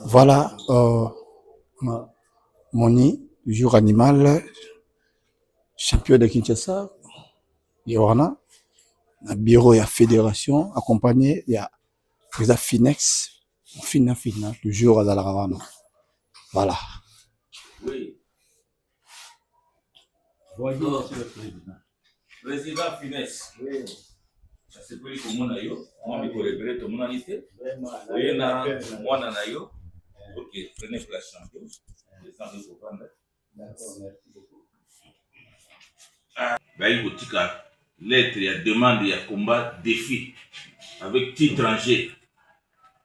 Voilà, Moni, du jour animal, champion de Kinshasa, Yohana, un bureau et la fédération, accompagné, il y a président Finex, fina, du jour à Zalaravano. Voilà. Oui. Bonjour, monsieur le président. Président Finex. Oui. C'est pour que mon ayo, on va célébrer tout le monde en été. Oui, na moi na ayo. Ok, prenez place champion. Descendez au vendre. D'accord, merci beaucoup. Baï Botika, lettre, il y a demande, il y a combat, défi, avec titre en jeu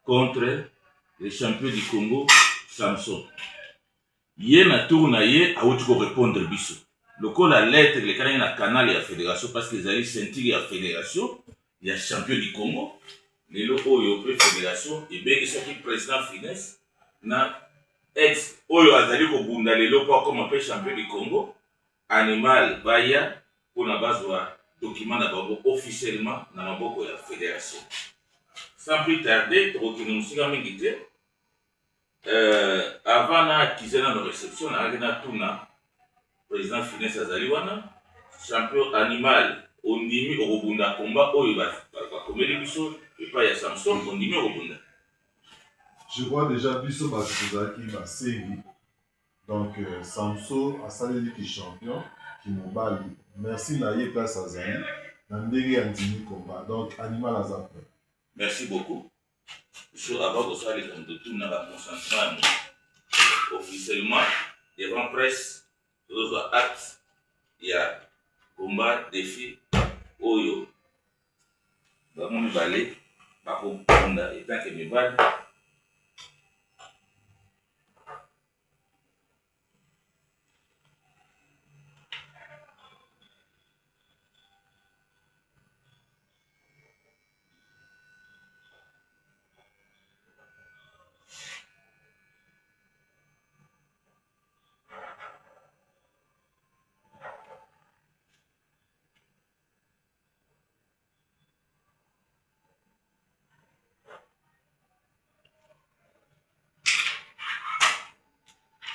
contre les champions du Congo, Samson. Yé na tour na yé, a outi ko répondre biso. Lokola la lettre, les canaux na canal et la fédération, parce qu'ils allaient sentir la fédération, il y a champion du Congo, les locaux et la fédération, et bien, ce qui est président Finesse, na ex, oyo azali ko bunda les locaux comme un peu champion du Congo, animal, baya, pour la base de document d'abord officiellement dans la boko de la fédération. Sans plus tarder, nous sommes avant na kizena de réception, na tuna président Finesse Azaliwana, champion animal, ondimi Orobunda combat, oyo ba komeli biso, et pas ya Samson, ondimi Orobunda. Je vois déjà biso bazaki ba série. Donc Samson a salé qui champion, qui mobali. Merci na ye place Azali. Na ndenge ya ndimi combat. Donc animal azapre. Merci beaucoup. Sur avant de ça les comptes de tout na ba consentement officiellement devant presse, tous les actes, il y a combat défi oyo. Ba mon balé, ba ko bunda et tant que me bal.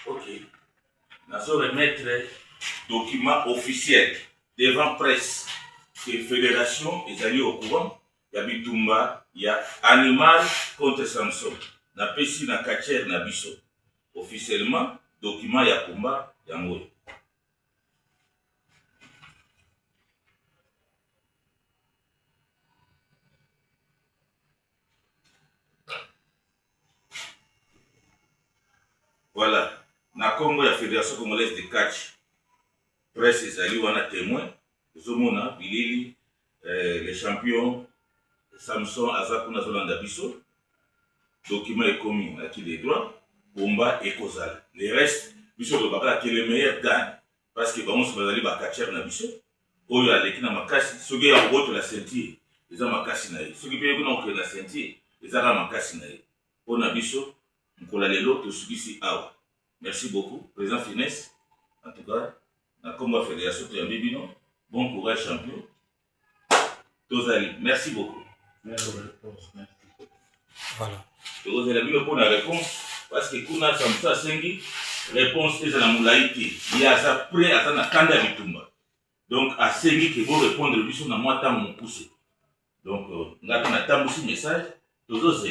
Ok. Nous allons remettre document officiel devant presse et fédération, ils allaient au courant. Il y a Bitumba, il y a animal contre Samson. Na pesi na kacher na biso. Officiellement, document ya combat ya ngoi. Voilà. Na Congo, la Fédération congolaise de catch. Presse ezali wana témoin. Zomona, Bilili, les champions, Samson, Azakuna Zolanda Biso. Document est commis à qui des droits. Combat et causal. Les restes, Biso de Baka qui est le meilleur gagne. Parce que bon, on se bazali ba catcher na Biso. Oyo aleki na makasi. Soki ya roboto la ceinture, eza makasi na ye. Soki pe yekuna okele la ceinture, eza ka makasi na ye. Pona Biso, mkola lelo, tosukisi awa. Merci beaucoup, président Finesse. En tout cas, la combat fédération de Bibino, bon courage champion. Tozali, merci beaucoup. Merci. Voilà. Vous avez vu pour la réponse, parce que Kuna Samsa Sengi, réponse est à la moulaïti. Il y a ça prêt à ça na kanda bitumba. Donc, à Sengi qui vous répondre, lui, sur la moitié mon poussé. Donc, on a un message, tous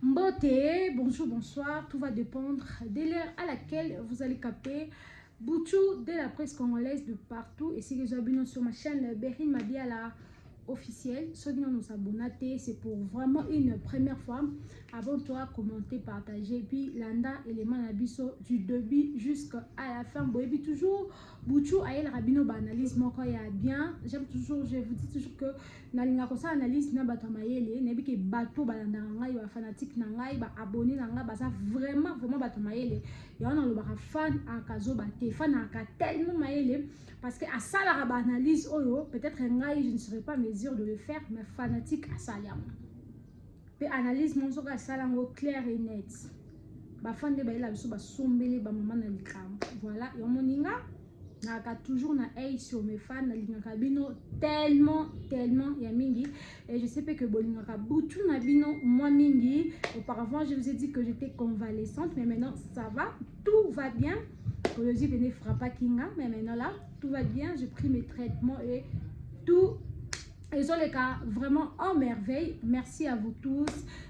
Mbote, bonjour, bonsoir, tout va dépendre de l'heure à laquelle vous allez capter Bouchou de la presse congolaise de partout. Et si vous abonnez sur ma chaîne Berin Madiala officielle, ceux qui nous abonnent, c'est pour vraiment une première fois. Avant toi, commenter, partager, puis l'anda élément d'abisso du début jusqu'à la fin. Bon, et puis toujours, Bouchou a le rabino analyse, moi quand il y a bien, j'aime toujours, je vous dis toujours que nalinga kosa analyse na bato mayele, nebi ke bato balanda ngai ba fanatique na ngai ba abonné na ngai ba ça vraiment bato mayele. Ya on a le fan a kazo ba te fan a ka tellement mayele parce que à ça la analyse oyo peut-être ngai je ne serais pas en mesure de le faire mais fanatique à ça yam. Pe analyse mon soka ça clair et net. Ba fan de ba ila biso ba sombele ba maman na likam. Voilà, yo moninga Naka toujours na œil sur mes fans, nalingaka bino tellement ya mingi, et je sais pas que bolingaka butu na bino moi mingi. Auparavant je vous ai dit que j'étais convalescente, mais maintenant ça va, tout va bien. Le Dieu venait frapper Kinga, mais maintenant là tout va bien, j'ai pris mes traitements et tout. Ils ont les cas vraiment en merveille. Merci à vous tous,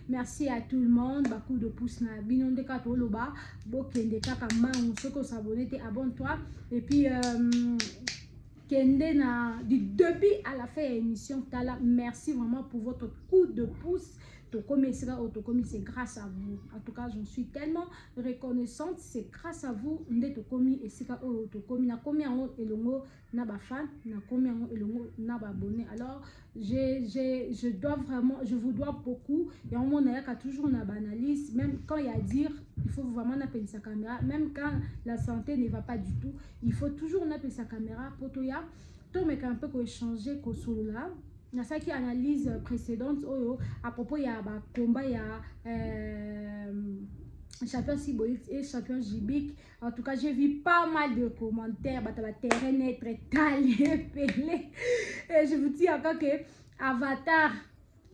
merci à tout le monde. Beaucoup de pouces na binon de kato loba, bokende kaka mang soko s'abonner, abonne-toi. Et puis kende na du début à la fin de l'émission tala, merci vraiment pour votre coup de pouce. C'est grâce à vous. En tout cas, j'en suis tellement reconnaissante. C'est grâce à vous. Alors, je dois vraiment, je vous dois beaucoup. Il y a un moment, il y a toujours une analyse. Même quand il y a à dire, il faut vraiment appeler sa caméra. Même quand la santé ne va pas du tout, il faut toujours appeler sa caméra. Pour tout, il y a un peu échanger qu'au solo là. Il y a ça qui analyse précédente à propos il y a combat, il y a champion Sibolite et champion Jibik. En tout cas, j'ai vu pas mal de commentaires, terrain net talé, pelé. Et je vous dis encore que Avatar,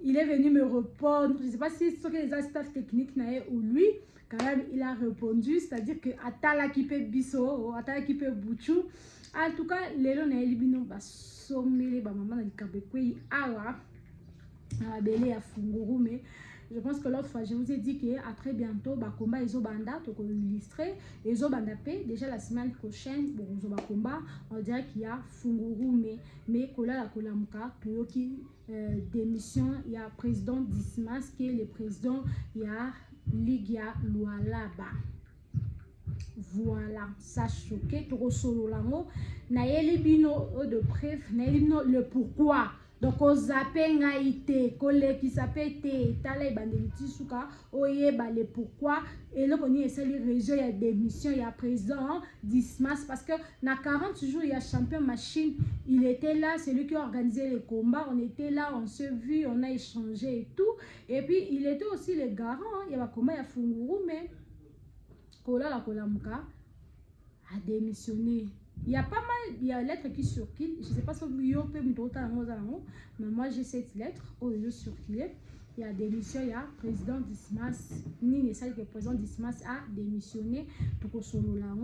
il est venu me répondre. Je ne sais pas si c'est les staff techniques ou lui, quand même, il a répondu. C'est-à-dire que Atala qui peut Bisso, Atala qui peut Bouchou. En tout cas, les gens n'ont pas sommé, maman a dit qu'il awa belé à Funguru, mais je pense que l'autre fois je vous ai dit que à très bientôt combat ils ont banda to illustrer ils ont banda déjà la semaine prochaine bon ils ont combat on dirait qu'il y a Funguru mais kola la kolamuka pour qui démission il y a président Dismas qui est le président il y a Ligia Lualaba. Voilà, ça choqué, trop solo lango. Na bino de preuve, na bino le pourquoi. Donc on zappé ngaïté, collègue qui s'appelle té, tala bandeliti suka, oye ba le pourquoi. Et là on y essaie les régions, il y a démission, il y a président Dismas parce que na 40 jours il y a champion machine, il était là, c'est lui qui a organisé les combats, on était là, on s'est vu, on a échangé et tout. Et puis il était aussi le garant, hein. Il y a un combat, il y a Funguru mais Kola la Kolamuka a démissionné. Il y a pas mal, il y a une lettre qui circule. Je ne sais pas si vous peut mais moi j'ai cette lettre où je circule. Il y a démission, il y a président Dismas, ni celle que le président Dismas a démissionné pour solo là.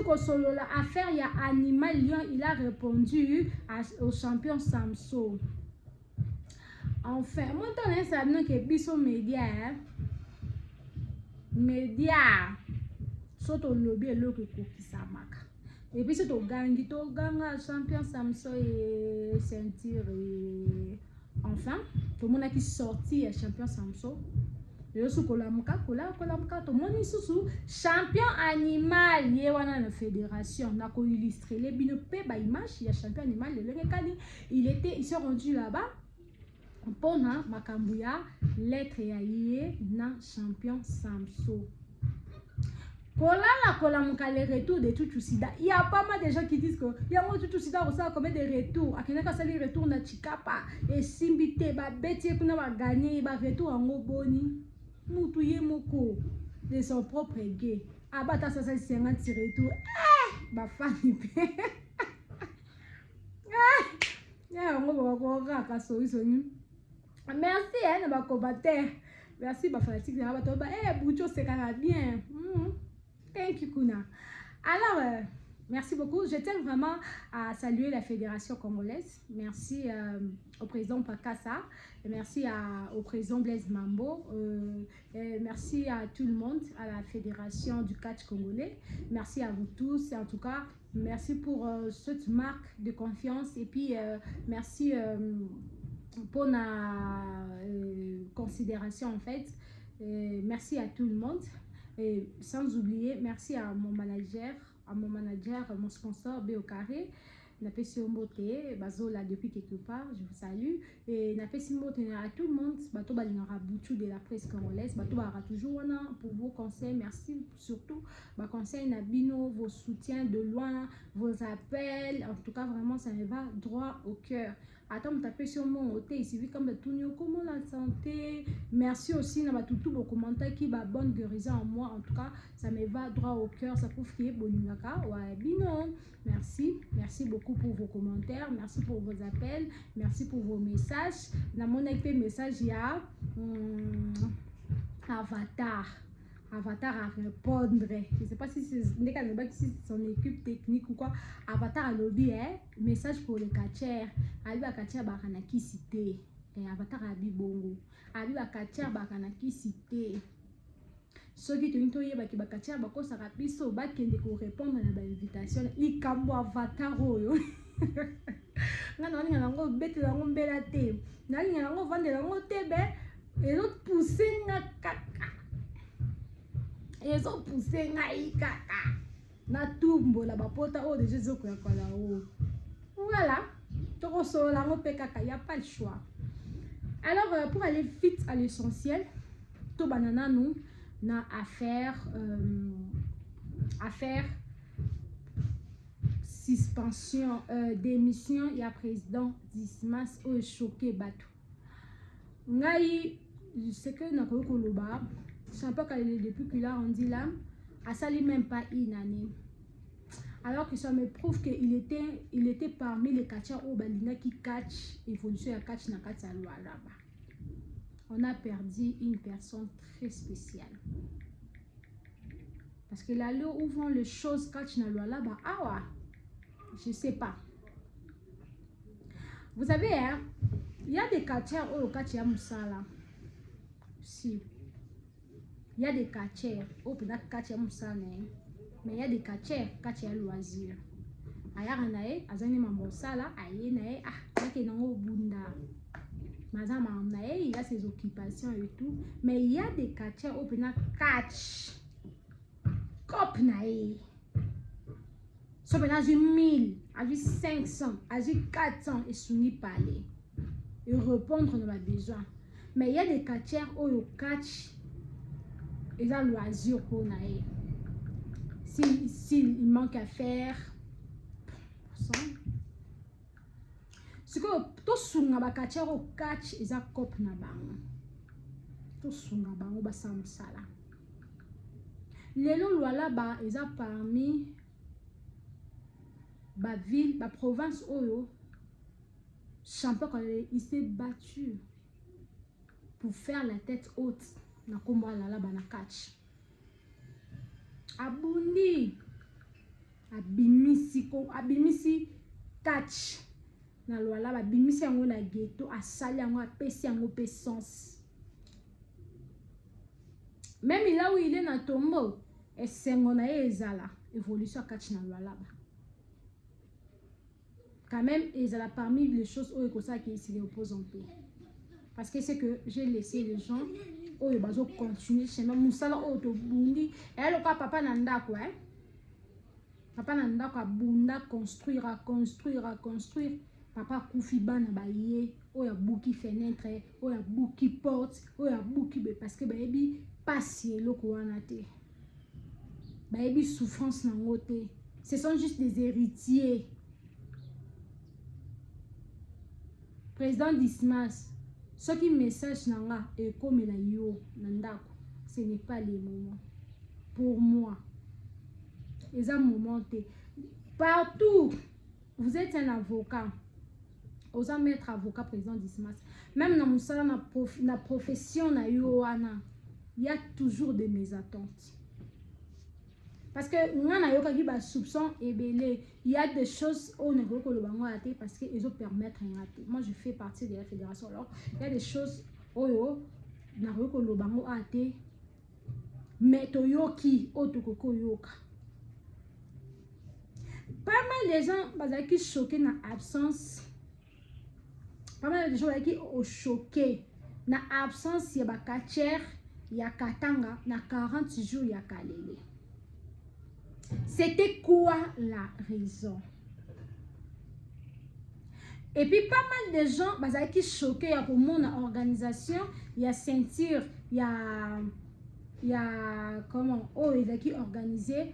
Pour solo là, affaire il y a Animal Lion, il a répondu au champion Samso. Enfin, moi je sais que Bisso Média, soto lobby et l'autre qui s'amaka. Et puis c'est au gangi, to ganga champion Samso et ceinture et enfin tout le monde qui sorti champion Samso. Le sou kolamuka tout le monde est sous champion animal yé wana na fédération na ko illustrer les bino pe ba image il y a champion animal il s'est rendu là-bas pour na makambuya lettre ya yé na champion Samso. Kolamuka les retours de tout sida. Il y a pas mal de gens qui disent que il y a moi tout sida ça comme des retours. A kenaka ça les retours na Chikapa et Simbite ba beti kuna ba gagner ba retour en Oboni. Mutu ye moko de son propre gay. Abata ça 50 retour. Ba fani pe. Ya ngo ba ko ka solution. Merci na ba combattre. Merci ba fanatique na ba to ba Boucho c'est quand bien. Thank you, Kuna. Alors, merci beaucoup. Je tiens vraiment à saluer la Fédération congolaise. Merci au président Pakassa. Merci au président Blaise Mambo. Merci à tout le monde, à la Fédération du catch congolais. Merci à vous tous. Et en tout cas, merci pour cette marque de confiance. Et puis, merci pour la considération, en fait. Merci à tout le monde. Et sans oublier, merci à mon manager, mon sponsor Béo Carré. Napesi Mbote, Bazola depuis quelque part, je vous salue. Et Napesi Mbote à tout le monde, Bato Balingara Bouchou de la presse congolaise, Bato Bara toujours pour vos conseils, merci surtout. Bah conseil Nabino, vos soutiens de loin, vos appels, en tout cas vraiment ça me va droit au cœur. Attends, taper sur mon hôtel, il suffit comme tout comment la santé. Merci aussi à tout vos commentaires qui va bonne guérison en moi. En tout cas, ça me va droit au cœur. Ça prouve qu'il est boningaka. Ouais, bino. Merci. Merci beaucoup pour vos commentaires. Merci pour vos appels. Merci pour vos messages. Dans mon message, il y a Avatar. Avatar à répondre. Je ne sais pas si c'est son équipe technique ou quoi. Avatar a lobby, message pour les catchers. Aliba catcher bakanaki cité. Avatar a bibongo. Aliba catcher bakanaki cité. Ceux qui ont été baki bakatcher bako sarapiso bakende ko répondre à l'invitation. Likambo avatar oyo. Ngana ngana ngo bete ngo mbela te. Ngana ngo vendre ngo tebe et l'autre pousser nga kaka. Ils ont poussé kaka na tumbo la bapota oh déjà zoko ya kola oh. Voilà, toko so la ngo pe kaka, y a pas le choix. Alors pour aller vite à l'essentiel, to banana nous na affaire suspension démission il y a président Dismas au choqué bateau. Ngai je sais que na ko koloba c'est un peu depuis qu'il a rendu là, à ça même pas une année. Alors que ça me prouve qu'il était parmi les catchers au Balina qui catch évolution à catch na catch à là-bas. On a perdu une personne très spéciale. Parce que là où vont les choses catch na là-bas, ah ouais, je sais pas. Vous savez, hein, il y a des catchers au catch à Moussala. Si. Il y a des catchers, au peut-être catcher mais il y a des catchers à loisir. Aya nae azani mambo sala aye nae yake nango bunda. Mazama nae il a ses occupations et tout, mais il y a des catchers au peut-être catch. Cop nae. So peut-être 1000, à 500, à 400 et soumis parler et répondre à nos besoins. Mais il y a des catchers au catch. Et ça loisir pour naïe. S'il manque à faire ce que tout sunga bakatcher au catch et ça cop na bang tout sunga bango basam sala lelo lwala ba et ça parmi ba ville ba province oyo champion quand il s'est battu pour faire la tête haute na kombo la bana catch abundi abimisi catch na lwala babimisi yango na ghetto asali yango apesi yango pe sens même là où il est na tombo esengo na ye ezala évolution catch na lwala quand même ezala parmi les choses où que ça qui se repose en paix parce que c'est que j'ai laissé les gens oyo bazo continuer chemin musala oyo to bundi et le ka papa na ndako papa na ndako abunda construire papa kufi bana baye oyo buki fenêtre oyo buki porte oyo buki parce que baebi passer loko wana te baebi souffrance na ngote ce sont juste des héritiers. Président Dismas ce qui message nanga et comme la yo nandako ce n'est pas les moments pour moi les moments partout vous êtes un avocat osant mettre avocat président Dismas même dans musala na profession na yo wana il y a toujours des mésattentes parce que ngana yoka ki ba soupçon ebele il y a des choses au niveau que le bango a été parce que ils ont permettre ngate moi je fais partie de la fédération alors il y a des choses oyo na ko le bango a été mais toyoki otokoko yoka pas mal de gens bazaki choqués na absence pas mal de gens qui ont choqué na absence ya ba catcher ya katanga na 40 jours ya kalele. C'était quoi la raison? Et puis pas mal de gens qui choqués pour mon organisation, il y a ceinture, il y a comment il a qui organisé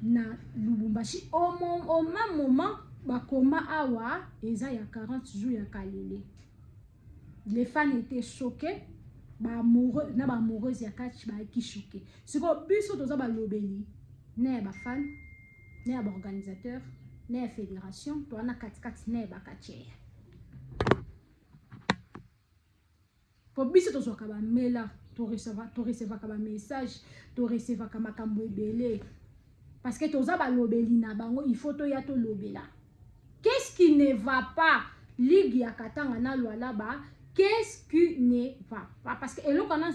na Lubumbashi au même moment bakoma awa eza ya 40 jours ya kalele. Les fans étaient choqués, ba amoureux na ba amoureuse ya catch ba ki choqué. Siko biso toza ba lobeli na ba fan, na ba organisateur, na fédération, to na katikati na ba catcher. Po biso tozo ka ba mela, to recevoir ka ba message, to recevoir ka makambo ebele. Parce que toza ba lobeli na bango, il faut to ya to lobela. Qu'est-ce qui ne va pas? Ligue ya Katanga na Lualaba, qu'est-ce qui ne va pas? Parce que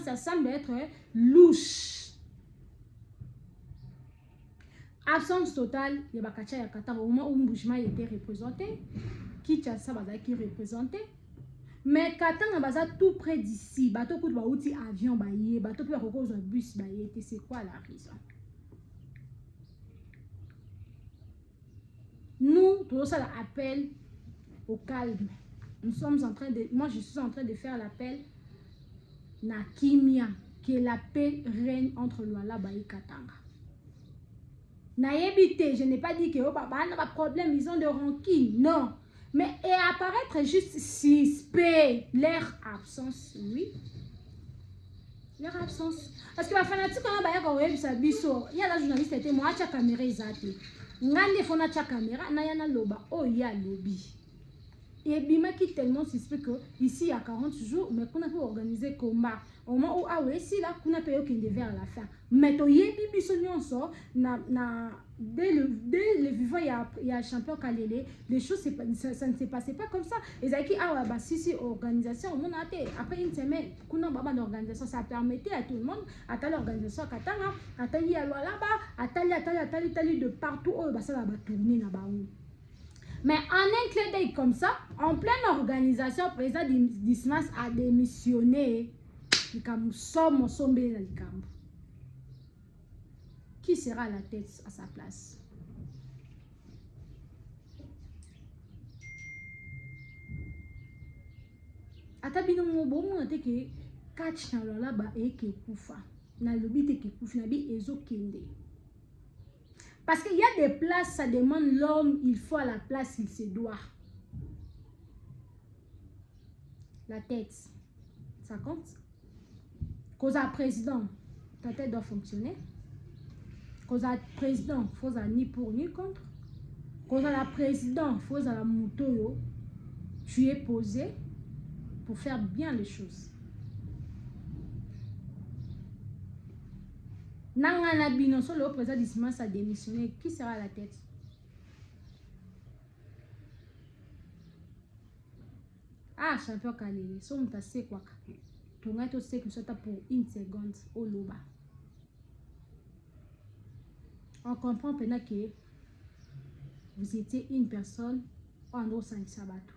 ça semble être louche. Absence totale, il y a Bakacha ya Katanga au moment où Mbushima était représenté, Kinshasa baza qui représenté. Mais Katanga baza tout près d'ici, bateau coup de outil avion baye, bateau peut reposer un bus baye, c'est quoi la raison? Nous, tout ça l'appel au calme. Nous sommes en train de, moi je suis en train de faire l'appel na Kimia, que la paix règne entre Lualaba et Katanga. Naïbité, je n'ai pas dit que oh papa n'a pas de problème, ils ont de rancune, non. Mais et apparaître juste suspect, leur absence, oui. Leur absence. Parce que la fanatique quand on va y avoir biso, il y a la journaliste était moi à caméra izate. Ngande fona cha caméra na yana loba oh ya lobby. Et bima qui tellement suspect que ici il y a 40 jours mais qu'on a pu organiser combat au moment où ah ouais si là qu'on a payé aucun vers la fin mais to yebi biso nyonso na dès le vivant il y a champion Kalele les choses ça ne s'est passé pas comme ça et zaki ah ouais bah si organisation on a été après une semaine qu'on a baba d'organisation ça permettait à tout le monde à telle organisation Katanga à telle à là-bas à telle de partout oh bah ça va tourner là-bas. Mais en un clin d'œil comme ça, en pleine organisation, le président d'Ismas a démissionné. Qui sera à la tête à sa place? Atabino mo mo te ke catch na lola ba e ke kufa. Na lobi te ke kufa na bi ezo kende. Parce qu'il y a des places, ça demande l'homme, il faut à la place, il se doit. La tête, ça compte. Cause à président, ta tête doit fonctionner. Cause à président, il faut ni pour ni contre. Cause à la président, il faut à la moto, tu es posé pour faire bien les choses. Nangana Binoso, le président d'Ismas a démissionné. Qui sera à la tête? Ah, champion Kalele. So, on t'a sé quoi? Ton gars, tu sais que ça pour une seconde au loba. On comprend maintenant que vous étiez une personne en gros sans sabato.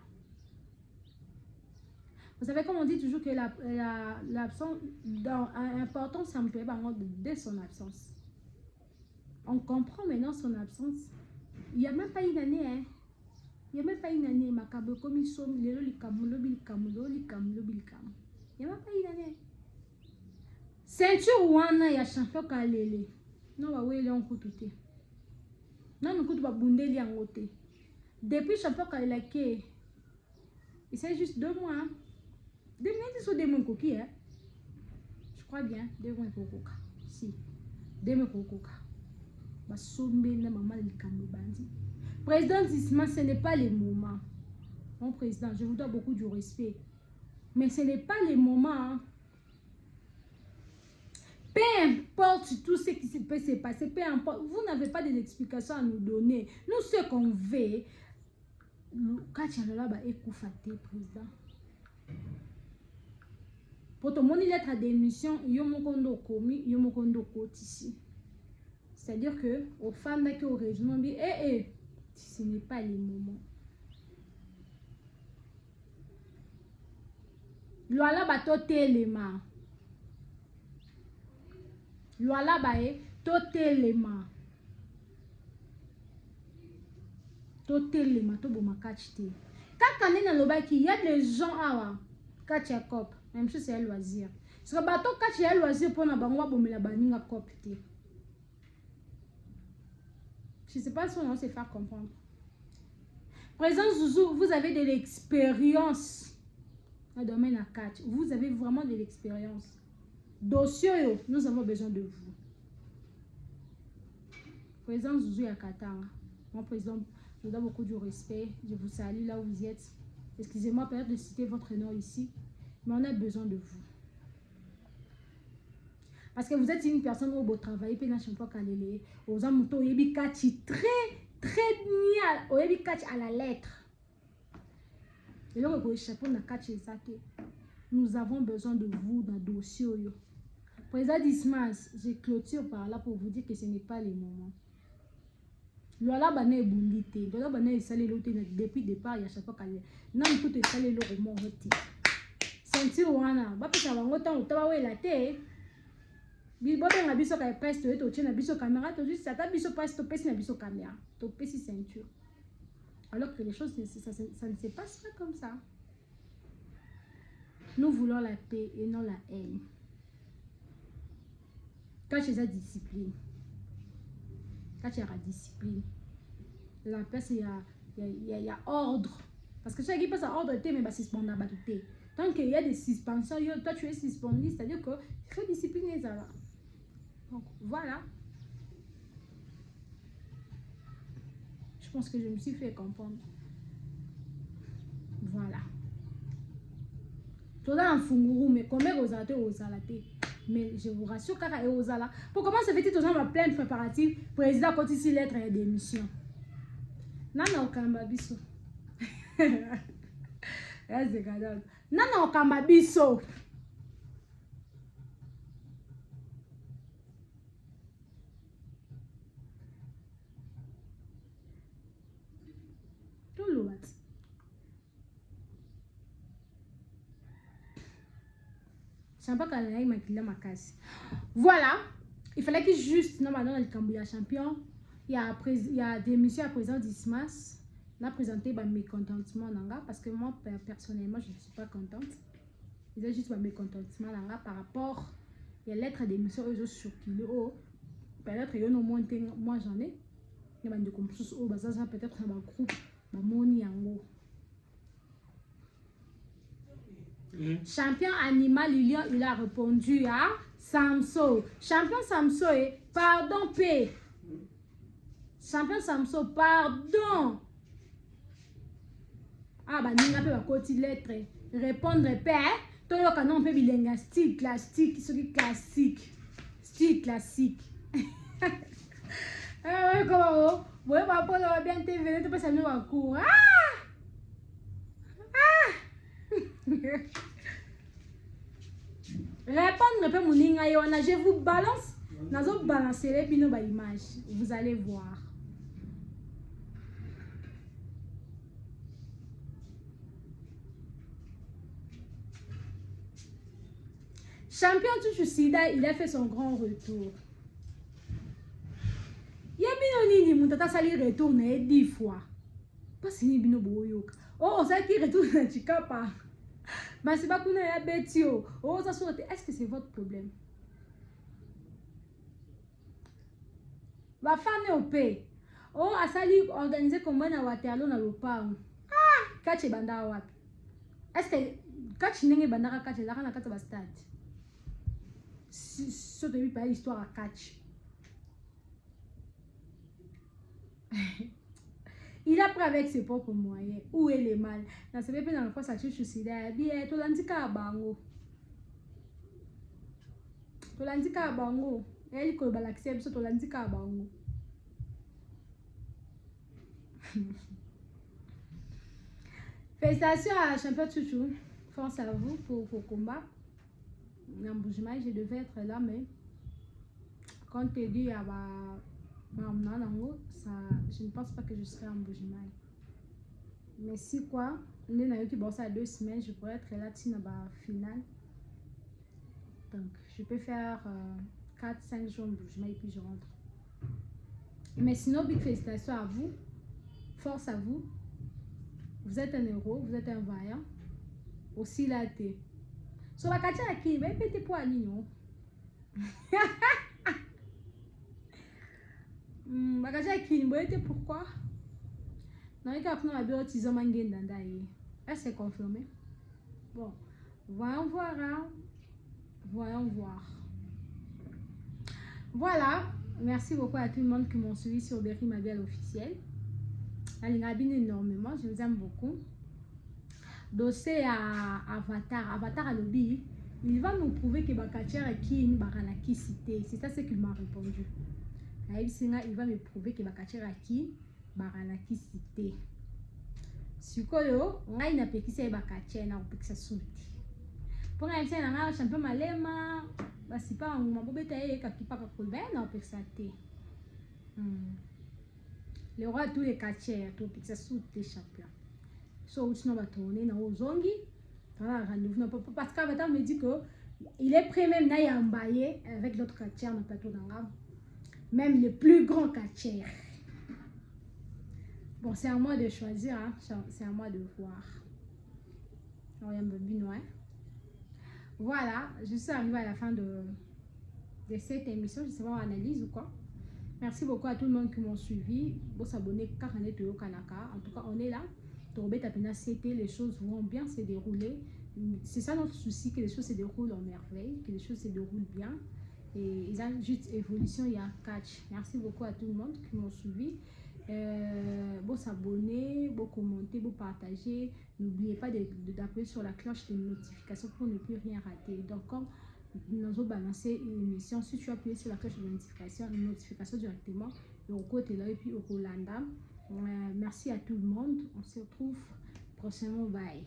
Vous savez, comme on dit toujours que l'absence, l'important, ça me peut pas dès son absence. On comprend maintenant son absence. Il n'y a même pas une année, hein. Il n'y a même pas une année. Makabo comme ils sont, les likamulo, bilkamulo, likamulo, bilkam. Il n'y a même pas une année. Ceinture wana ya champion Kalele. Non, bah oui, on coûte tout. Non, nous coûte pas bundeli en côté. Depuis champion Kalele, il s'est juste 2 mois, hein. 2 minutes sur 2 mois coquille, hein. Je crois bien, 2 mois cococa. Si, 2 mois cococa. Bah, sombe na maman likambo bandi. Président Isma, ce n'est pas le moment. Mon président, je vous dois beaucoup du respect. Mais ce n'est pas le moment, hein. Peu importe tout ce qui peut se passer, peu importe, vous n'avez pas d'explication à nous donner. Nous, ce qu'on veut, quand il y a là-bas, écoufate, président. Pour tout le monde, lettre à démission, il y a mon condo commis, il y a mon condo ici. C'est-à-dire que aux femmes qui au régiment, ce n'est pas le moment. Loala ba to telema. Loala ba to telema. To telema to boma kachite. Quand on est dans le bac, il y a des gens à kacha cop. Même chose c'est un loisir. Ce que bateau kacha un loisir pour na bangwa bomela baninga copte. Je ne sais pas si on va se faire comprendre. Président Zouzou, vous avez de l'expérience dans le domaine à catch. Vous avez vraiment de l'expérience. Dossier, nous avons besoin de vous. Président Zouzou Yakatanga. Mon président, je vous donne beaucoup de respect. Je vous salue là où vous êtes. Excusez-moi peut-être de citer votre nom ici. Mais on a besoin de vous. Parce que vous êtes une personne où vous travaillez, puis je ne sais pas quand elle est. Aux hommes, vous avez très bien, vous avez à la lettre. Et donc, vous échappez dans le nous avons besoin de vous dans le dossier. Président Dismas, je clôture par là pour vous dire que ce n'est pas le moment. Lola bana e bundite, lola bana e salé l'autre depuis le départ, il y a chaque fois qu'elle non tout est salé le roman roti. Sentir wana, ba pesa bango tant otaba we la te. Bi bo benga biso ka presse to tient na biso caméra, to juste ça ta biso presse to pesi na biso caméra, to pesi ceinture. Alors que les choses ça ne se passe pas comme ça. Nous voulons la paix et non la haine. Quand j'ai la discipline. Quand il y a la discipline, la paix, il y a ordre. Parce que chaque qui passe à ordre, mais il va suspendre la batterie. Tant qu'il y a des suspensions, toi tu es suspendu, c'est-à-dire qu'il faut discipliner ça. Donc voilà. Je pense que je me suis fait comprendre. Voilà. Tout dans un funguru, mais combien vous avez aux alatés? Mais je vous rassure, car et aux ala. Pour comment ça fait tout dans ma pleine préparative, président quand ici lettre et démission. Nana Okamabiso. C'est cadavre. Nana Okamabiso. Tout le monde. Voilà, il fallait que juste normalement le Cambouya champion, il y a des messieurs à présent d'Ismas, on a présenté mes mécontentement parce que moi personnellement je ne suis pas contente. Ils ont juste mes mécontentement par rapport à lettres des messieurs aux circulé peut-être ils ont monté moi j'en ai il y a des compétences au bazar peut-être dans un groupe moni yango. Champion animal Lilian, il a répondu à Samso. Champion Samso, pardon P. Champion Samso, pardon. Ah bah nous n'avons pas côté lettre. Répondre P. Toi yo quand on peut bilingue style classique, style classique. Comment vous pas pour bien te venir tu peux saluer en cours. Répondre un peu mon ingayona, je vous balance, nous balancer les bino ba image, vous allez voir. Champion Tuchu Sida, il a fait son grand retour. Yabino nini mutata sali retourner 10 fois. Pas si bino boyoka. Oh, ça qui retourne chikapa. Mais c'est pas qu'on a betio. Oh, ça soit. Est-ce que c'est votre problème? Va faire au paix. Oh, à sali organiser comme on a Waterloo na Lopao. Ah, kache banda wapi. Est-ce que kache nenge banda kache la kana kata ba stade. Ce début pas l'histoire à catch. Il a pris avec ses propres moyens. Où est le mal? Dans ce pays, dans le cas, ça touche aussi. Bien, tout l'antika à bango. Tout l'antika à bango. Et il colle l'accepte sur tout l'antika à bango. Félicitations à Champion Chouchou. Force à vous pour vos combats. L'embougement, je devais être là, mais quand tu dis, ça, je ne pense pas que je serai en Boujimai. Mais si quoi, on est qui bosse à 2 semaines, je pourrais être là dans la finale. Donc, je peux faire 4-5 jours en Boujimai et puis je rentre. Mais sinon, big félicitations à vous. Force à vous. Vous êtes un héros, vous êtes un vaillant. Aussi la thé. Sur la cacha qui va péter pour Alignon. Bagaja qui pourquoi? Là, c'est confirmé. Bon, voyons voir. Hein. Voyons voir. Voilà. Merci beaucoup à tout le monde qui m'ont suivi sur Berry Mabiala officiel. Énormément. Je vous aime beaucoup. Dossier à Avatar. Avatar à lobby. Il va nous prouver que Bakacher est qui une baranaki cité. C'est ça ce qu'il m'a répondu. Il va me prouver que Bakacher est qui baranaki cité. Sikoyo, ngai na pekisa Bakacher na opekisa suti. Pour un champion malema, basi pa mabobeta ye kakipaka kolben na opekisa te. Le roi tous les catchers, tout opekisa suti champion. So utsino ba tourner na ozongi. Parce qu'Avatar me dit que il est prêt même à emballer avec l'autre catcher dans le plateau d'Angam. Même les plus grands catchers. Bon, c'est à moi de choisir, hein. C'est à moi de voir. Voilà, je suis arrivée à la fin de cette émission. Je ne sais pas en analyse ou quoi. Merci beaucoup à tout le monde qui m'ont suivi. Bon, s'abonner car on est au Kanaka. En tout cas, on est là. Les choses vont bien se dérouler. C'est ça notre souci, que les choses se déroulent en merveille, que les choses se déroulent bien. Et ils ont juste évolution, il y a catch. Merci beaucoup à tout le monde qui m'ont suivi. Bon s'abonner, bon commenter, bon partager. N'oubliez pas d'appuyer sur la cloche de notification pour ne plus rien rater. Donc quand nous allons balancer une émission, si tu appuies sur la cloche de notification, une notification directement, au côté là et puis au Rolanda. Merci à tout le monde. On se retrouve prochainement. Bye.